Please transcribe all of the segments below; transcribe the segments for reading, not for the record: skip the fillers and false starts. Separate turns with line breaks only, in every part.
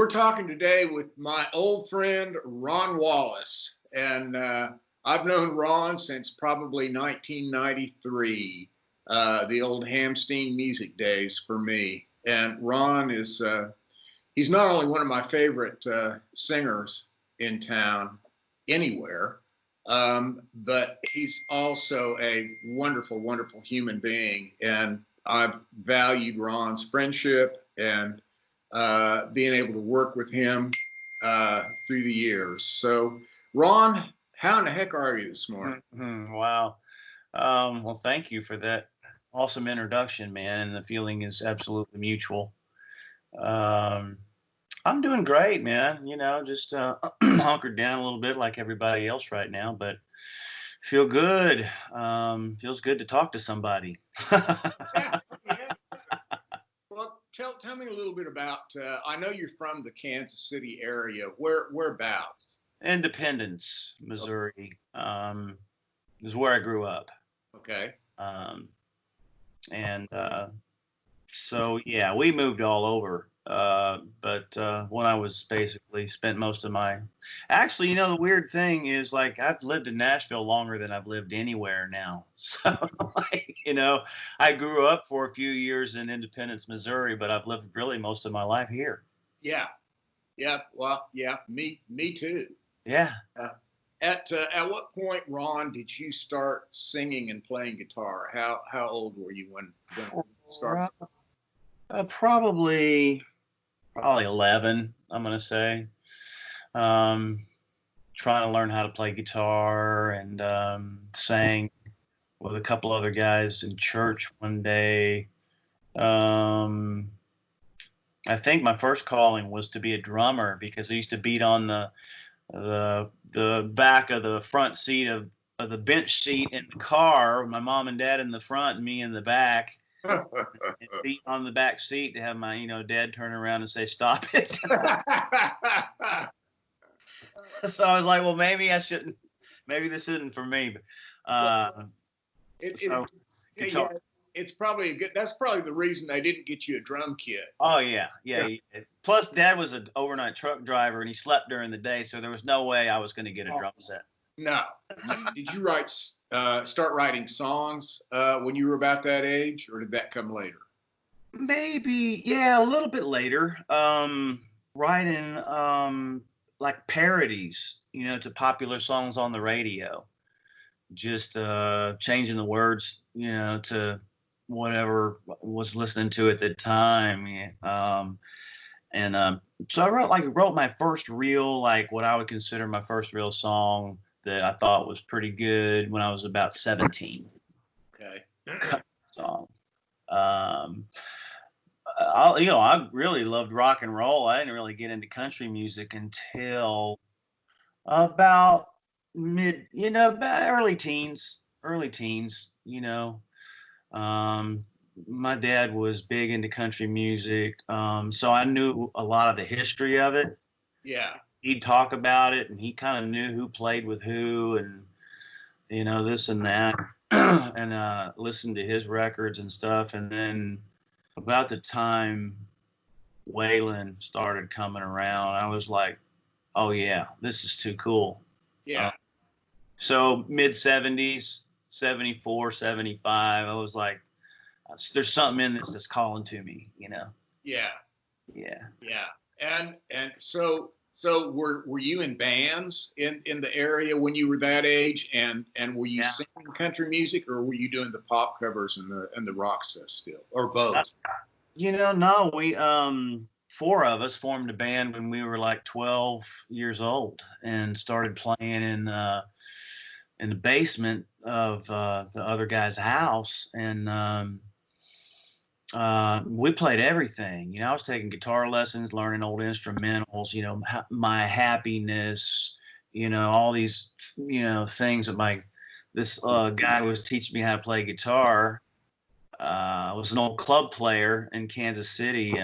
talking today with my old friend, Ron Wallace. And I've known Ron since probably 1993, the old Hamstein music days for me. And Ron is, he's not only one of my favorite singers in town, anywhere, but he's also a wonderful, wonderful human being. And I've valued Ron's friendship and being able to work with him through the years. So, Ron, how in the heck are you this morning?
Wow. Well, thank you for that awesome introduction, man. And the feeling is absolutely mutual. I'm doing great, man. You know, just hunkered down a little bit like everybody else right now, but feel good. Feels good to talk to somebody.
Yeah. Well, tell me a little bit about. I know you're from the Kansas City area. Whereabouts?
Independence, Missouri, is where I grew up.
Okay.
And so yeah, we moved all over. But when I was basically spent most of my, actually, you know, the weird thing is, like, I've lived in Nashville longer than I've lived anywhere now. So, like, you know, I grew up for a few years in Independence, Missouri, but I've lived really most of my life here.
Yeah. Yeah. Well, yeah, me too.
Yeah.
At what point, Ron, did you start singing and playing guitar? How old were you when you started?
Probably 11, I'm going to say. Trying to learn how to play guitar and sang with a couple other guys in church one day. I think my first calling was to be a drummer because I used to beat on the back of the front seat of the bench seat in the car, my mom and dad in the front and me in the back. And beat on the back seat to have my, you know, dad turn around and say, "Stop it." So I was like, well, maybe I shouldn't. Maybe this isn't for me.
It's probably a good. That's probably the reason they didn't get you a drum kit.
Oh yeah. Plus, Dad was an overnight truck driver, and he slept during the day, so there was no way I was going to get a drum set.
No. Did you start writing songs when you were about that age, or did that come later?
Maybe, yeah, a little bit later. Writing like parodies, you know, to popular songs on the radio. Just changing the words, you know, to whatever was listening to at the time. So I wrote my first real, like, what I would consider my first real song that I thought was pretty good when I was about 17.
Okay.
Song. I really loved rock and roll. I didn't really get into country music until about early teens, you know. My dad was big into country music. So I knew a lot of the history of it.
Yeah.
He'd talk about it, and he kind of knew who played with who, and, you know, this and that, and listened to his records and stuff. And then about the time Waylon started coming around, I was like, oh yeah, this is too cool.
Yeah.
So mid 70s, 74, 75, I was like, there's something in this that's calling to me, you know?
Yeah.
Yeah.
And so were you in bands in the area when you were that age, and were you singing country music, or were you doing the pop covers and the rock stuff still, or both?
You know, no, we 4 of us formed a band when we were like 12 years old and started playing in the basement of the other guy's house, and we played everything. You know, I was taking guitar lessons, learning old instrumentals, you know, My Happiness, you know, all these, you know, things that this guy was teaching me how to play guitar. I was an old club player in Kansas City,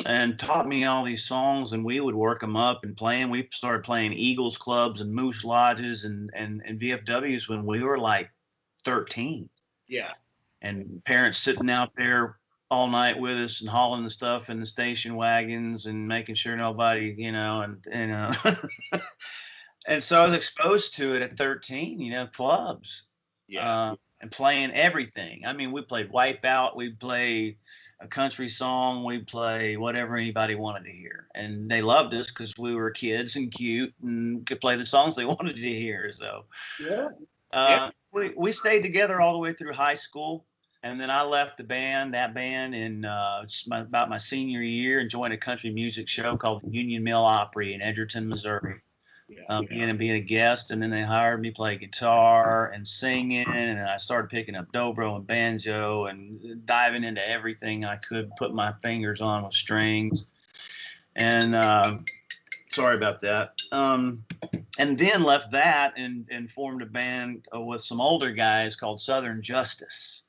and taught me all these songs, and we would work them up and play them. We started playing Eagles clubs and Moose Lodges and VFWs when we were like 13.
Yeah.
And parents sitting out there all night with us and hauling the stuff in the station wagons and making sure nobody, and so I was exposed to it at 13, clubs,
Yeah.
and playing everything. I mean, we played Wipeout, we played a country song, we play whatever anybody wanted to hear, and they loved us because we were kids and cute and could play the songs they wanted to hear. So
Yeah. Yeah.
we stayed together all the way through high school, and then I left that band in about my senior year, and joined a country music show called the Union Mill Opry in Edgerton, Missouri. Being a guest, and then they hired me to play guitar and singing, and I started picking up dobro and banjo and diving into everything I could put my fingers on with strings. And sorry about that. And then left that and formed a band with some older guys called Southern Justice,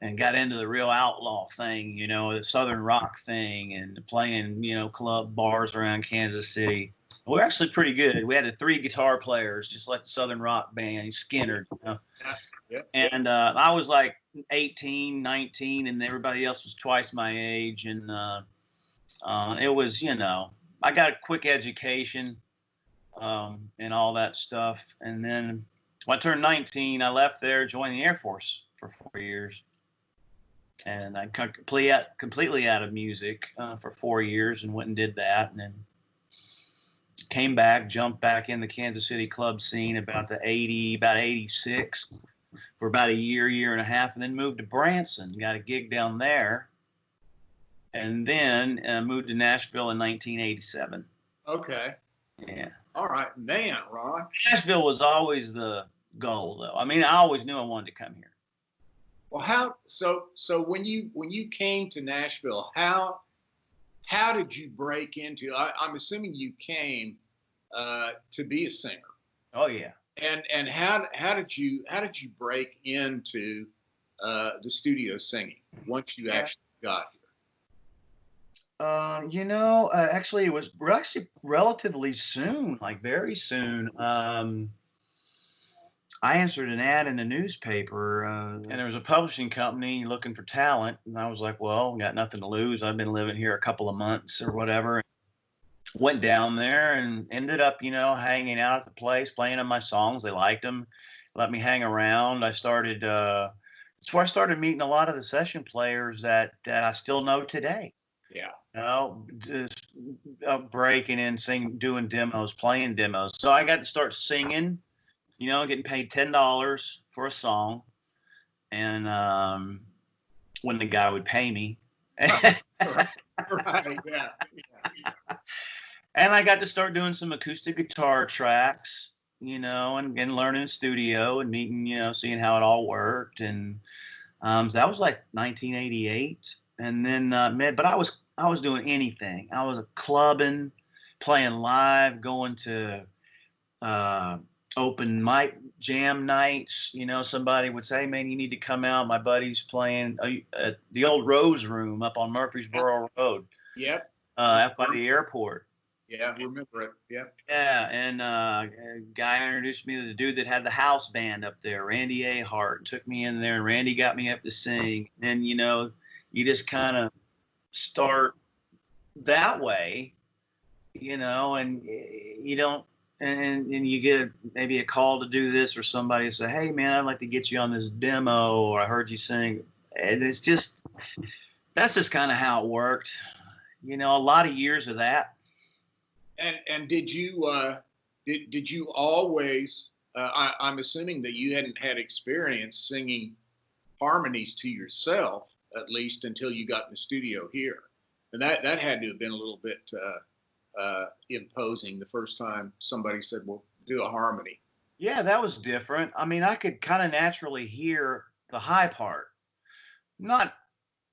and got into the real outlaw thing, the Southern rock thing, and playing, club bars around Kansas City. We're actually pretty good. We had the 3 guitar players, just like the Southern rock band, Skinner.
Yeah.
And I was like 18, 19, and everybody else was twice my age. And it was, I got a quick education and all that stuff. And then when I turned 19, I left there, joined the Air Force for 4 years. And I completely out of music for 4 years, and went and did that. And then came back, jumped back in the Kansas City club scene about 86 for about a year and a half, and then moved to Branson, got a gig down there, and then moved to Nashville in 1987.
Okay.
Yeah.
All right, man, Ron.
Nashville was always the goal, though. I mean, I always knew I wanted to come here.
Well, so when you came to Nashville, how did you break into? I'm assuming you came to be a singer.
Oh yeah.
And how did you break into the studio singing once you actually got here?
Actually, it was relatively soon, like very soon. I answered an ad in the newspaper, and there was a publishing company looking for talent. And I was like, well, got nothing to lose. I've been living here a couple of months or whatever. Went down there and ended up, hanging out at the place, playing on my songs. They liked them, let me hang around. That's where I started meeting a lot of the session players that I still know today.
Yeah.
Just breaking in, singing, doing demos, playing demos. So I got to start singing, getting paid $10 for a song. And when the guy would pay me.
Right. Yeah.
And I got to start doing some acoustic guitar tracks, and learning studio and meeting, seeing how it all worked. And so that was like 1988. And then, but I was doing anything. I was clubbing, playing live, going to open mic jam nights. Somebody would say, man, you need to come out. My buddy's playing at the old Rose Room up on Murfreesboro Road.
Yep.
Up by the airport.
Yeah, I remember it. Yeah.
Yeah, and a guy introduced me to the dude that had the house band up there, Randy Ahart, took me in there, and Randy got me up to sing. And, you just kind of start that way, and you don't, and you get maybe a call to do this, or somebody say, hey, man, I'd like to get you on this demo, or I heard you sing. And that's just kind of how it worked. A lot of years of that.
And did you always? I'm assuming that you hadn't had experience singing harmonies to yourself, at least until you got in the studio here, and that had to have been a little bit imposing the first time somebody said, "Well, do a harmony."
Yeah, that was different. I mean, I could kind of naturally hear the high part, not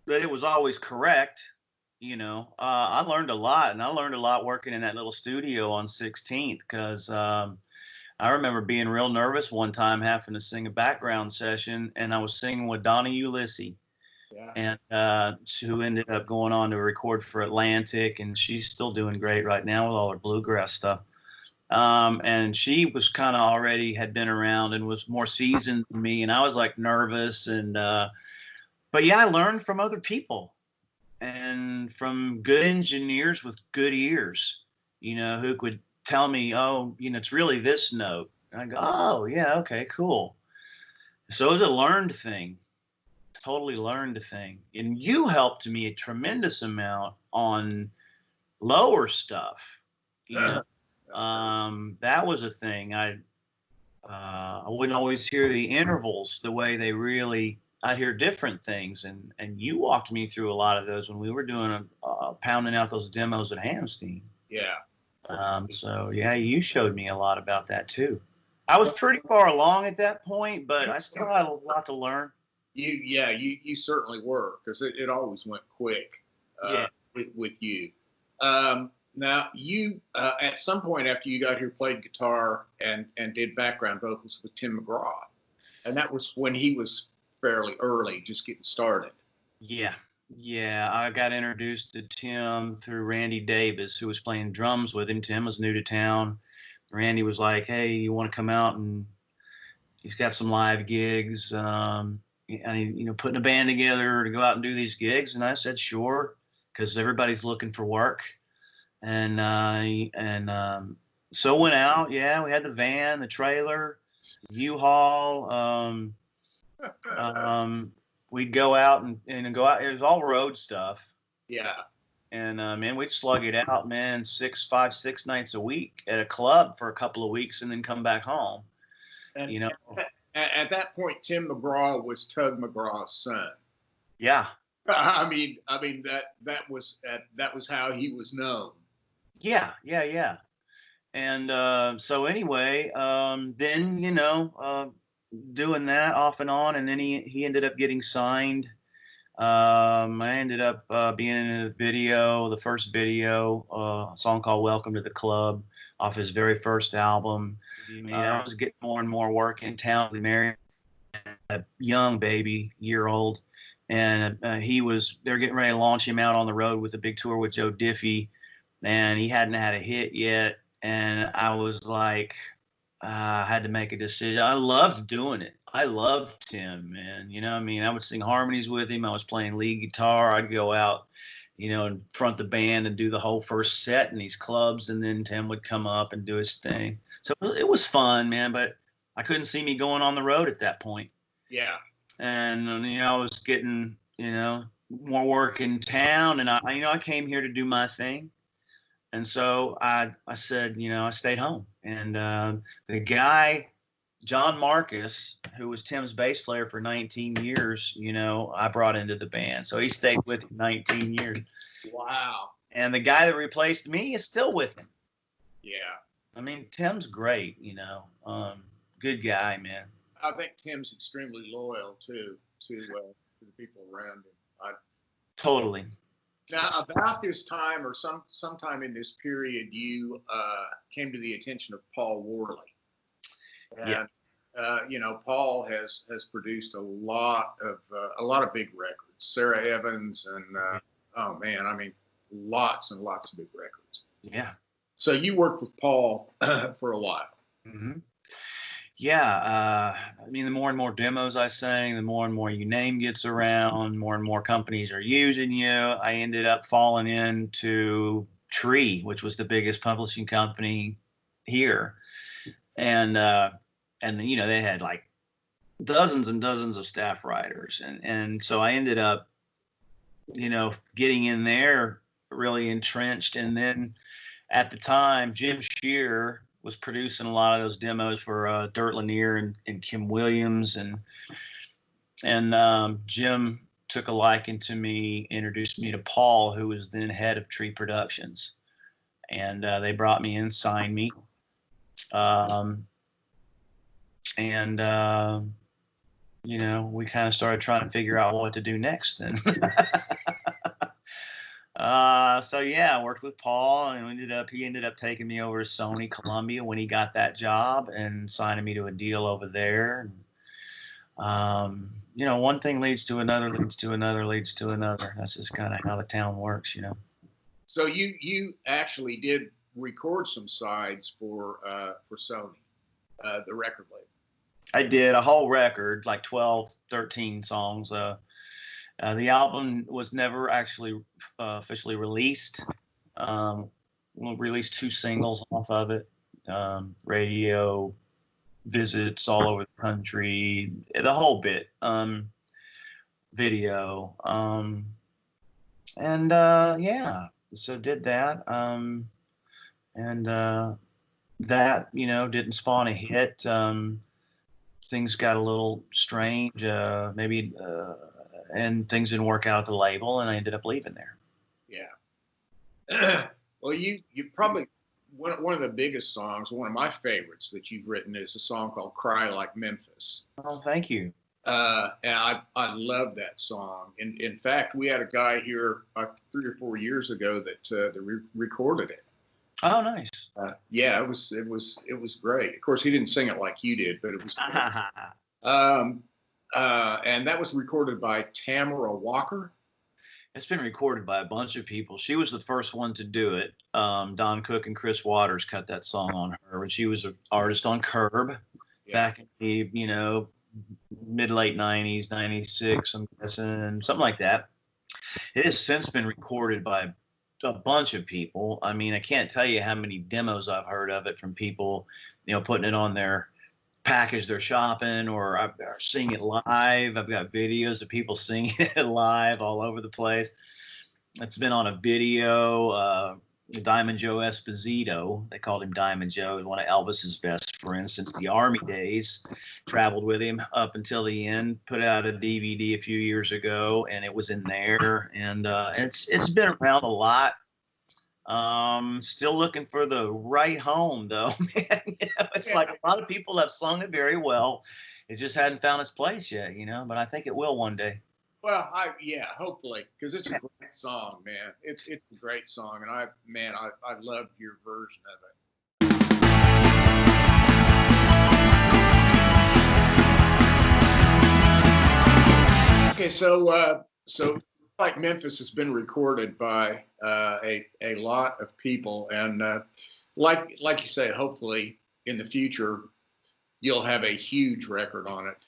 that it was always correct. I learned a lot, and I learned a lot working in that little studio on 16th, because I remember being real nervous one time having to sing a background session, and I was singing with Donna Ulysses, and who ended up going on to record for Atlantic, and she's still doing great right now with all her bluegrass stuff. And she was kind of already had been around and was more seasoned than me, and I was like nervous, and but yeah, I learned from other people. and from good engineers with good ears, who could tell me, oh, it's really this note. And I go, oh, yeah, okay, cool. So it was a learned thing, totally learned thing. And you helped me a tremendous amount on lower stuff. That was a thing. I wouldn't always hear the intervals the way they really. I'd hear different things, and you walked me through a lot of those when we were doing pounding out those demos at Hamstein.
Yeah.
So yeah, you showed me a lot about that too. I was pretty far along at that point, but I still had a lot to learn.
You certainly were, because it always went quick with you. Now, you at some point after you got here played guitar and did background vocals with Tim McGraw, and that was when he was fairly early, just getting started.
Yeah, I got introduced to Tim through Randy Davis, who was playing drums with him. Tim was new to town. Randy was like, hey, you want to come out? And he's got some live gigs, and putting a band together to go out and do these gigs. And I said, sure, because everybody's looking for work. And so went out. Yeah, we had the van, the trailer, U-Haul. We'd go out and go out. It was all road stuff.
Yeah.
And man, we'd slug it out, man, 5, 6 nights a week at a club for a couple of weeks, and then come back home.
And at that point, Tim McGraw was Tug McGraw's son.
Yeah.
I mean that was how he was known.
Yeah. And so anyway, then doing that off and on, and then he ended up getting signed. I ended up being in a video, the first video, a song called "Welcome to the Club" off his very first album. I was getting more and more work in town. We married a young baby, year-old, and they're getting ready to launch him out on the road with a big tour with Joe Diffie, and he hadn't had a hit yet. And I was like, I had to make a decision. I loved doing it. I loved Tim, man. I would sing harmonies with him. I was playing lead guitar. I'd go out, and front the band and do the whole first set in these clubs. And then Tim would come up and do his thing. So it was fun, man. But I couldn't see me going on the road at that point.
Yeah.
And, I was getting, more work in town. And I came here to do my thing. And so I said, I stayed home. And the guy, John Marcus, who was Tim's bass player for 19 years, I brought into the band. So he stayed with him 19 years.
Wow.
And the guy that replaced me is still with him.
Yeah.
Tim's great, good guy, man.
I think Tim's extremely loyal to the people around him. Totally. Now, about this time or sometime in this period, you came to the attention of Paul Worley. And, Paul has produced a lot of big records. Sarah Evans and, lots and lots of big records.
Yeah.
So you worked with Paul for a while.
Mm-hmm. Yeah. The more and more demos I sang, the more and more your name gets around, more and more companies are using you. I ended up falling into Tree, which was the biggest publishing company here. And they had like dozens and dozens of staff writers. And so I ended up, getting in there really entrenched. And then at the time, Jim Shear was producing a lot of those demos for Dirt Lanier and Kim Williams. And Jim took a liking to me, introduced me to Paul, who was then head of Tree Productions. And they brought me in, signed me. We kind of started trying to figure out what to do next then. I worked with Paul, and he ended up taking me over to Sony Columbia when he got that job and signing me to a deal over there. One thing leads to another, leads to another, leads to another. That's just kind of how the town works,
So you actually did record some sides for Sony, the record label.
I did a whole record, like 12, 13 songs. The album was never actually officially released. We'll release 2 singles off of it. Radio visits all over the country, the whole bit. Video. And yeah, so did that. And that, didn't spawn a hit. Things got a little strange, maybe, and things didn't work out at the label, and I ended up leaving there.
Yeah. Well, you probably one of the biggest songs, one of my favorites that you've written is a song called "Cry Like Memphis."
Oh, thank you.
And I love that song. In fact, we had a guy here 3 or 4 years ago that recorded it.
Oh, nice.
Yeah, it was great. Of course, he didn't sing it like you did, but it was great. And that was recorded by Tamara Walker.
It's been recorded by a bunch of people. She was the first one to do it. Don Cook and Chris Waters cut that song on her, but she was an artist on Curb back in the, mid-late 90s, 96, I'm guessing, something like that. It has since been recorded by a bunch of people. I mean, I can't tell you how many demos I've heard of it from people, putting it on their package they're shopping or seeing it live. I've got videos of people singing it live all over the place. It's been on a video. Diamond Joe Esposito, they called him Diamond Joe, one of Elvis's best friends since the Army days, traveled with him up until the end, put out a DVD a few years ago, and it was in there, and it's been around a lot. Still looking for the right home, though, man. It's like a lot of people have sung it very well. It just hadn't found its place yet, but I think it will one day.
Well, hopefully, because it's a great song, man. It's a great song, and I loved your version of it. Okay, so like Memphis has been recorded by a lot of people, and like you say, hopefully in the future you'll have a huge record on it.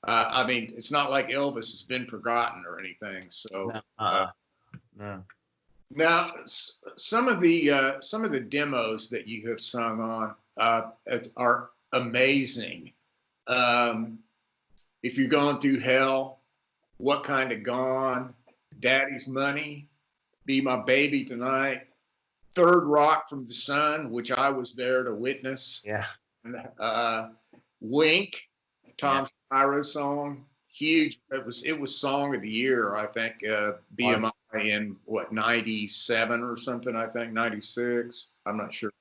I mean, it's not like Elvis has been forgotten or anything. So
no.
Now, some of the demos that you have sung on are amazing. If you're going through hell, what kind of gone? Daddy's money, be my baby tonight. Third rock from the sun, which I was there to witness.
Yeah.
Wink, Tom Spyro's song, huge. It was song of the year, I think. BMI in 97 or something. I think 96. I'm not sure.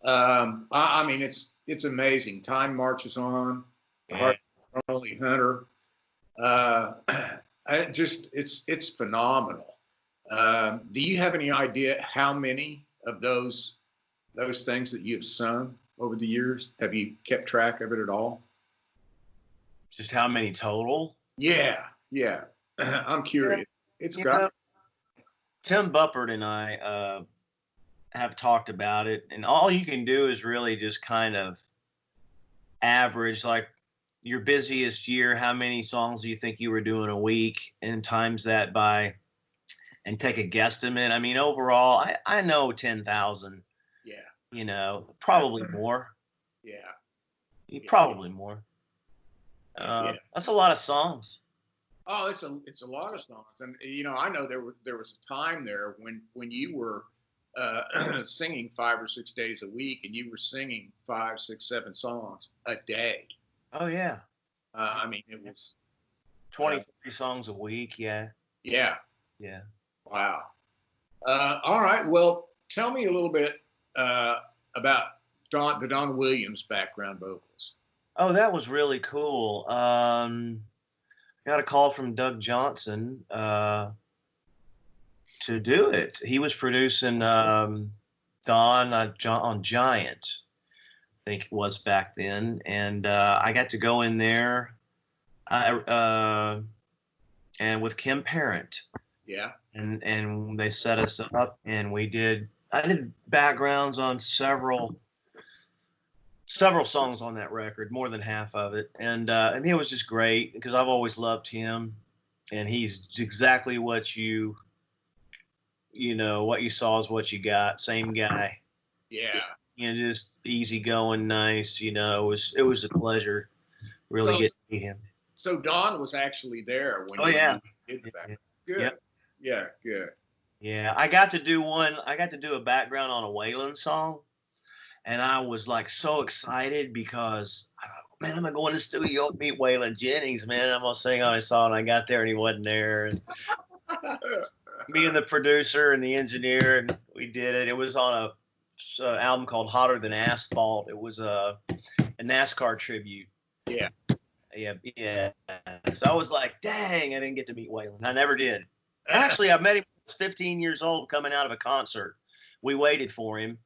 I mean, it's amazing. Time marches on.
Yeah.
Only Hunter. It's phenomenal. Do you have any idea how many of those things that you've sung over the years? Have you kept track of it at all?
Just how many total?
Yeah. I'm curious. It's got.
Tim Buppert and I have talked about it, and all you can do is really just kind of average, like, your busiest year, how many songs do you think you were doing a week, and times that by, and take a guesstimate. I mean, overall, I know 10,000. Yeah. Probably more.
Yeah.
Probably more. That's a lot of songs.
Oh, it's a lot of songs, and I know there was a time there when you were singing 5 or 6 days a week, and you were singing 5, 6, 7 songs a day.
Oh yeah.
I mean, it was
23 songs a week. Yeah.
Yeah.
Yeah.
Wow. All right. Well, tell me a little bit about the Don Williams background vocals.
Oh, that was really cool. Got a call from Doug Johnson to do it. He was producing Don on Giant, I think it was back then, and I got to go in there and with Kim Parent.
Yeah.
And they set us up, and I did backgrounds on several songs on that record, more than half of it, and it was just great because I've always loved him, and he's exactly what what you saw is what you got. Same guy.
Yeah.
Just easygoing, nice. It was a pleasure really
So,
getting to meet him.
so Don was actually there when
Oh
you
yeah.
did that.
Yeah.
Good.
Yep.
Yeah, good.
Yeah, I got to do a background on a Waylon song, and I was like so excited because, man, I'm gonna go in the studio and meet Waylon Jennings, man. I'm gonna sing on his song. And I got there and he wasn't there. And me and the producer and the engineer, and we did it. It was on a album called Hotter Than Asphalt. It was a NASCAR tribute.
Yeah.
Yeah. So I was like, dang, I didn't get to meet Waylon. I never did. Actually, I met him when I was 15 years old coming out of a concert. We waited for him,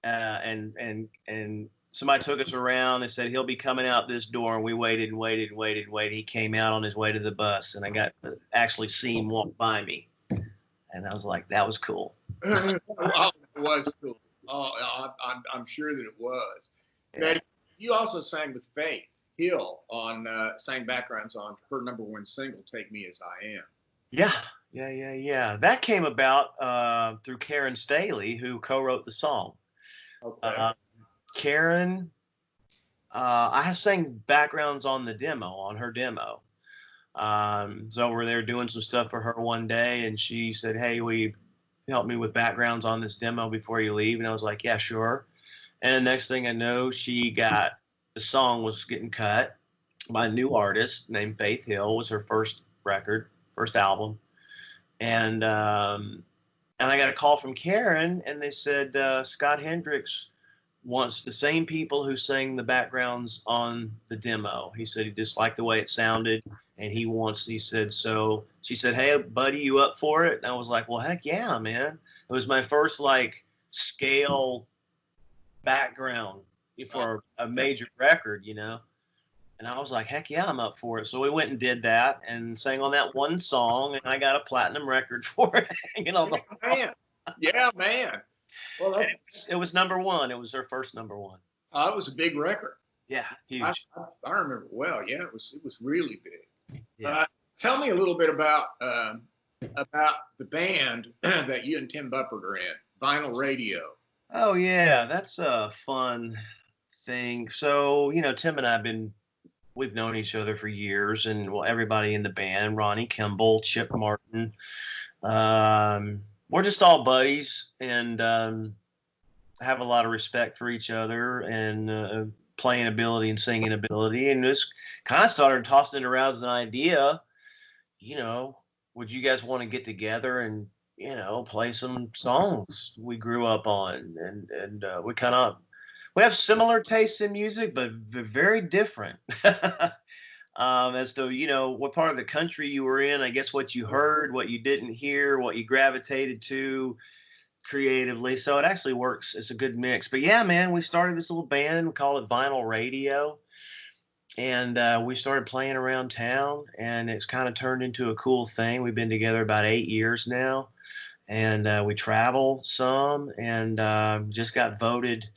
and somebody took us around and said he'll be coming out this door, and we waited and waited and waited and waited. He came out on his way to the bus, and I got to actually see him walk by me, and I was like, that was cool.
It was cool. Oh, I'm sure that it was.
Yeah.
Betty, you also sang with Faith Hill sang backgrounds on her #1 single, "Take Me As I Am."
Yeah. That came about through Karen Staley, who co-wrote the song.
Okay.
Karen, I sang backgrounds on her demo. So we're there doing some stuff for her one day, and she said, "Hey, will you help me with backgrounds on this demo before you leave?" And I was like, "Yeah, sure." And next thing I know, the song was getting cut by a new artist named Faith Hill. It was her first album. And I got a call from Karen, and they said, Scott Hendricks wants the same people who sang the backgrounds on the demo. He said he just liked the way it sounded, and so she said, "Hey, buddy, you up for it?" And I was like, "Well, heck yeah, man." It was my first scale background for a major record, And I was like, heck yeah, I'm up for it. So we went and did that and sang on that one song, and I got a platinum record for it hanging on the wall.
Man. Yeah, man. Well,
it was #1. It was her first #1.
It was a big record.
Yeah, huge.
I remember it well. Yeah, it was really big.
Yeah.
Tell me a little bit about the band that you and Tim Buppert are in, Vinyl Radio.
Oh yeah, that's a fun thing. So Tim and we've known each other for years, and everybody in the band, Ronnie Kimball, Chip Martin, we're just all buddies, and have a lot of respect for each other, and playing ability and singing ability, and just kind of started tossing it around as an idea. Would you guys want to get together and play some songs we grew up on, and we have similar tastes in music, but very different. As to what part of the country you were in, I guess what you heard, what you didn't hear, what you gravitated to creatively. So it actually works. It's a good mix. But yeah, man, we started this little band. We call it Vinyl Radio, and we started playing around town, and it's kind of turned into a cool thing. We've been together about 8 years now, and we travel some, and just got voted.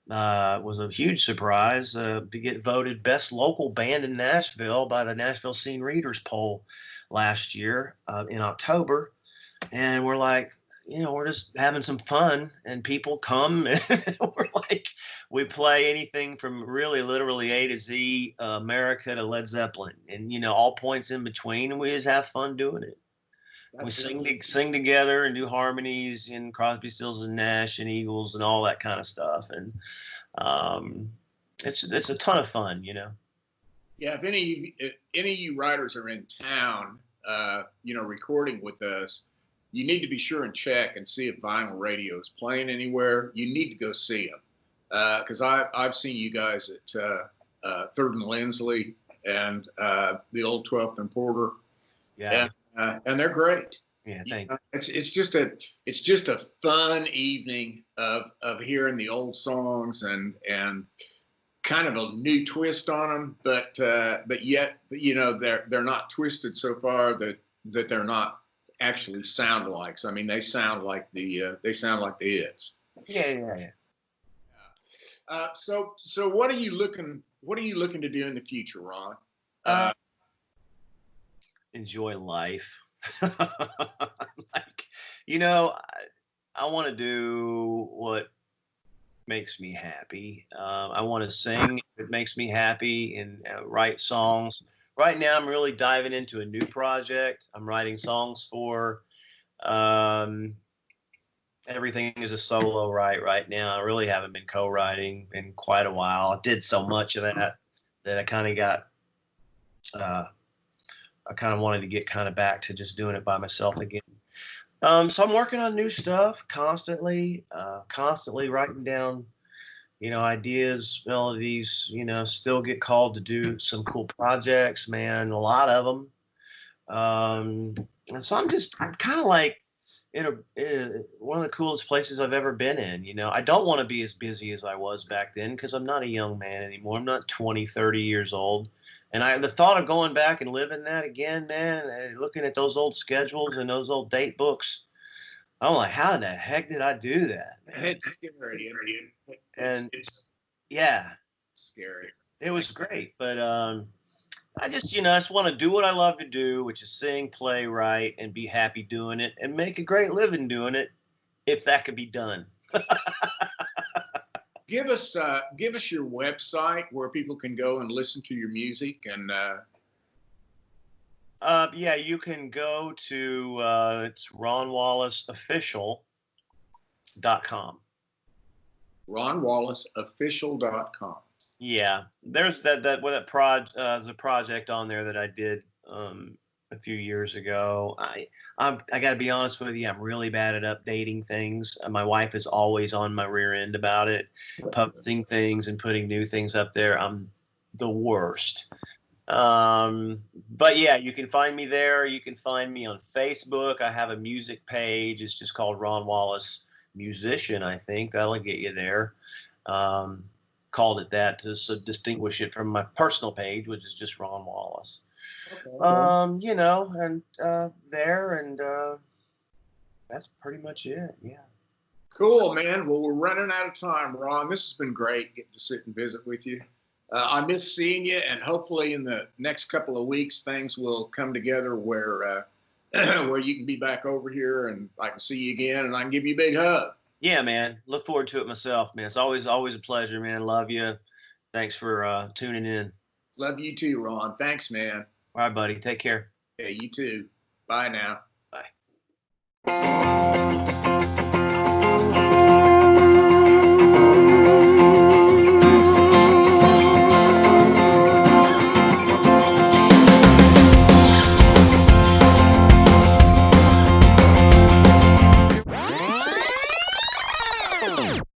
Was a huge surprise to get voted best local band in Nashville by the Nashville Scene Readers poll last year in October. And we're like, we're just having some fun, and people come, and we play anything from really literally A to Z, America to Led Zeppelin, and all points in between, and we just have fun doing it. We sing together and do harmonies in Crosby, Stills and Nash and Eagles and all that kind of stuff, and it's a ton of fun,
Yeah, if any of you writers are in town, recording with us, you need to be sure and check and see if Vinyl Radio is playing anywhere. You need to go see them, because I've seen you guys at 3rd and Lindsley and the old 12th and Porter.
Yeah.
And they're great.
Yeah, thank you.
It's just a fun evening of hearing the old songs and kind of a new twist on them, but yet they're not twisted so far that they're not actually sound like. So I mean, they sound like the hits.
Yeah.
So what are you looking to do in the future, Ron?
enjoy life. Like, you know, I want to do what makes me happy. I want to sing if it makes me happy and write songs. Right now, I'm really diving into a new project. I'm writing songs for. Um, Everything is a solo right now. I really haven't been co-writing in quite a while. I did so much of that I kind of got. I kind of wanted to get kind of back to just doing it by myself again. So I'm working on new stuff constantly, constantly writing down, ideas, melodies, still get called to do some cool projects, man, a lot of them. And so I'm kind of like in one of the coolest places I've ever been in. I don't want to be as busy as I was back then because I'm not a young man anymore. I'm not 20, 30 years old. And the thought of going back and living that again, man, and looking at those old schedules and those old date books, I'm like, how the heck did I do that, man?
It's scary. It's
yeah,
scary.
It was great, but I just want to do what I love to do, which is sing, play, write, and be happy doing it, and make a great living doing it, if that could be done.
Give us your website where people can go and listen to your music and.
Yeah, you can go to it's ronwallaceofficial.com.
ronwallaceofficial.com.
Yeah, there's there's a project on there that I did a few years ago. I got to be honest with you, I'm really bad at updating things. My wife is always on my rear end about it, posting things and putting new things up there. I'm the worst. But yeah, you can find me there. You can find me on Facebook. I have a music page. It's just called Ron Wallace Musician, I think. That'll get you there. Called it that to distinguish it from my personal page, which is just Ron Wallace. Okay. There, and that's pretty much it. Yeah.
Cool, man. Well, we're running out of time, Ron. This has been great getting to sit and visit with you. I miss seeing you, and hopefully in the next couple of weeks, things will come together where where you can be back over here and I can see you again and I can give you a big hug.
Yeah, man. Look forward to it myself, man. It's always a pleasure, man. Love you. Thanks for tuning in.
Love you too, Ron. Thanks, man.
All right, buddy. Take care.
Yeah, you too. Bye now.